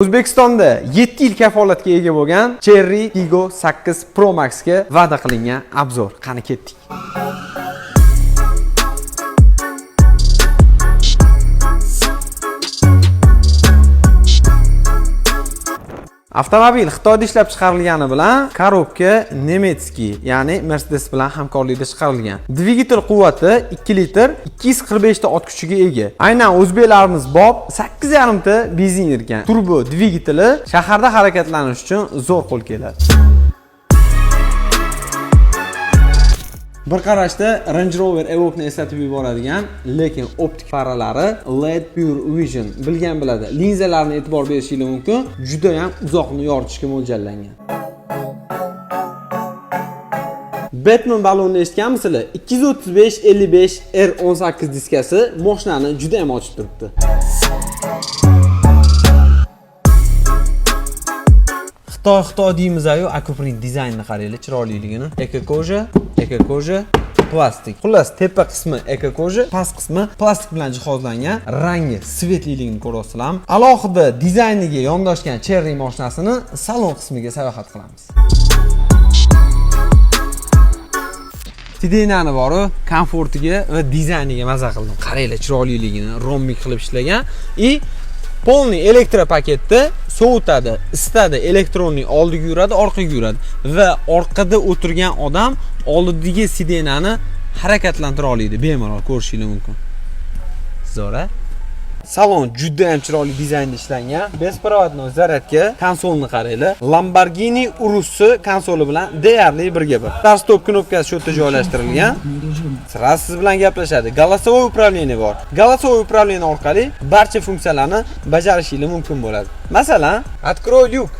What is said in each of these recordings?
O'zbekistonda 7 yil kafolatga ega bo'lgan Cherry Tiggo 8 Pro Max ga va'da qilingan obzor. Qani ketdik. Avtomobil Xitoyda ishlab chiqarilgani bilan korobka Nemetskiy, ya'ni Mercedes bilan hamkorlikda chiqarilgan. Dvigatel quvvati 2 litr 245 ta ot kuchiga ega. Aynan o'zbeklarimiz bob 8,5 ta benzin ekan. Turbo dvigateli shaharda harakatlanish uchun zo'r qo'l keladi. Bir qarashda Range Rover Evoque'ni eslatib yuboradigan, lekin optik faralari LED Pure Vision bilgan biladi. Linzalarni e'tibor berishingiz mumkin. Juda ham uzoqni yoritishga mo'ljallangan. Batman balonni eshitganmisizlar? 235-55 R18 diskasi mashinani juda ham ochib turibdi. Xitoy deymiz-ayu, akupning dizaynini qaranglar, chiroyliligini. Eko koja, plastik. Xullas, tepa qismi eko koja, past qismi plastik bilan jihozlangan, rangi svetliligini ko'rasizlar. Alohida dizayniga yondoshgan Cherry mashinasini salon qismiga sayohat qilamiz. Sidenani bori, komfortiga va dizayniga maza qildim. Qaranglar, chiroyliligini romik qilib ishlagan. Polniy elektropaketda sovutadi, isitadi, elektronning oldiga yuradi, orqaga yuradi va orqada o'tirgan odam oldidagi sidenani harakatlantira oladi, bemalol ko'rishingiz mumkin. Zo'ra. Salon juda ham chiroyli dizaynda ishlangan. Bespirovodnoy zaryadka konsolni qaranglar. Lamborghini Urus'si konsoli bilan deyarli birga bir. Start-stop knopkasi shu yerda joylashtirilgan. Siz bilan gaplashadi. Голосовое управление bor. Голосовое управление orqali barcha funksiyalarni bajarishingiz mumkin bo'ladi. Masalan, открой люк.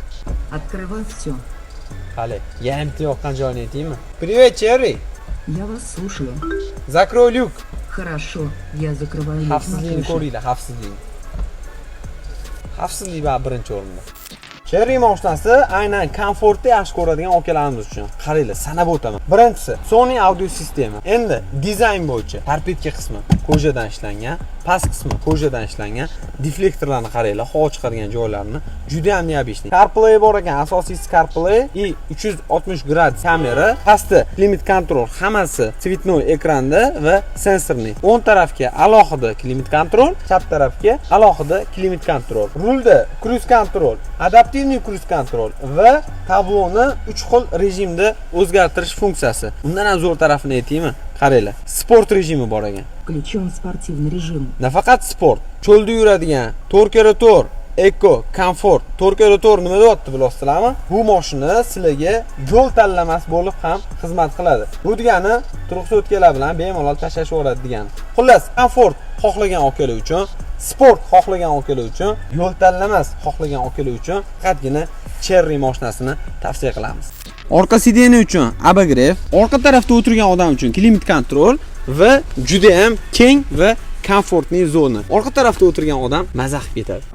Открывай все. Qale, yangi yoqqan joyini aytaymi? Привет, Cherry. Я вас слушаю. Закрой люк. Хорошо, я закрываю люк. Xavfsizlikni ko'ringlar, xavfsizlik. Xavfsizlik va birinchi o'rinda. Cherry mashinasi aynan komfortni yaxshi ko'radigan akalarimiz uchun. Qaranglar, sanab o'taman. Birinchisi Sony audio sistema. Endi dizayn bo'yicha torpedka qismi kojadan ishlangan, past qismi kojadan ishlangan, deflektorlarni qaranglar, havo chiqargan joylarini juda ham neobishli. CarPlay bor ekan, asosiysi CarPlay и 360 gradus kamera, pastda klimat kontrol, hammasi svetnoy ekranda va sensorli. O'ng tarafga alohida klimat kontrol, chap tarafga alohida klimat kontrol. Rulda cruise control, adaptivniy cruise control va tabloni 3 xil rejimda o'zgartirish funksiyasi. Undan ham zo'r tarafini aytaymi? Qaranglar, sport rejimi bor ekan. Включен спортивный режим. Nafaqat sport, cho'lda yuradigan 4x4 Eco, Comfort, 4x4 nima deyapti bilasizlarmi? Bu mashina sizlarga yo'l tanlamas bo'lib ham xizmat qiladi. Bu degani turqi-so'tkalar bilan bemalol tashlash o'radi degani. Xullas, Comfort xohlagan akalar uchun, sport xohlagan akalar uchun, yo'l tanlamas xohlagan akalar uchun faqatgina Cherry mashinasini tavsiya qilamiz. Orqa sideni uchun abagrev, orqa tarafda o'tirgan odam uchun klimat kontrol va juda ham keng va komfortli zona. Orqa tarafda o'tirgan odam maza qilib ketadi.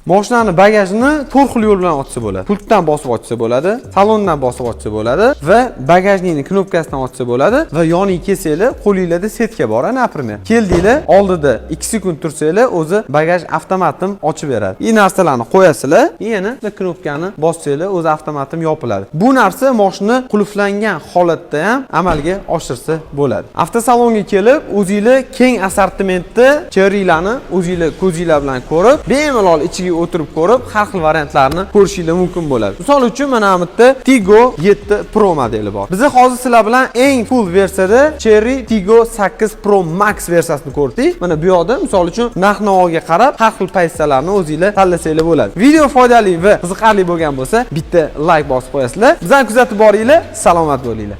Mashinani bagajini 4 xil yo'l bilan ochsa bo'ladi. Pultdan bosib ochsa bo'ladi, salondan bosib ochsa bo'ladi va bagajning knopkasidan ochsa bo'ladi va yoniga kelsanglar, qo'lingizda setka bor, например. Keldinglar, oldida 2 sekund tursanglar, o'zi bagaj avtomatim ochib beradi. Bu narsalarni qo'yasizlar, yana knopkani bossanglar, o'zi avtomatim yopiladi. Bu narsa mashina qulflangan holatda ham amalga oshirsa bo'ladi. Avtosalonga kelib, o'zingizlar keng assortimentda Cherrylarni o'zingizlar ko'zingizlar bilan ko'rib, bemalol ichiga o'tirib ko'rib, har xil variantlarni ko'rishingiz mumkin bo'ladi. Misol uchun mana bu yerda Tiggo 7 Pro modeli bor. Biz hozir sizlar bilan eng full versiyada Cherry Tiggo 8 Pro Max versiyasini ko'rdik. Mana bu yoqda misol uchun narx-navoga qarab har xil pozitsiyalarni o'zingizlar tanlasanglar bo'ladi. Video foydali va qiziqarli bo'lgan bo'lsa, bitta like bosib qo'yasizlar. Bizani kuzatib boringlar, salomat bo'linglar.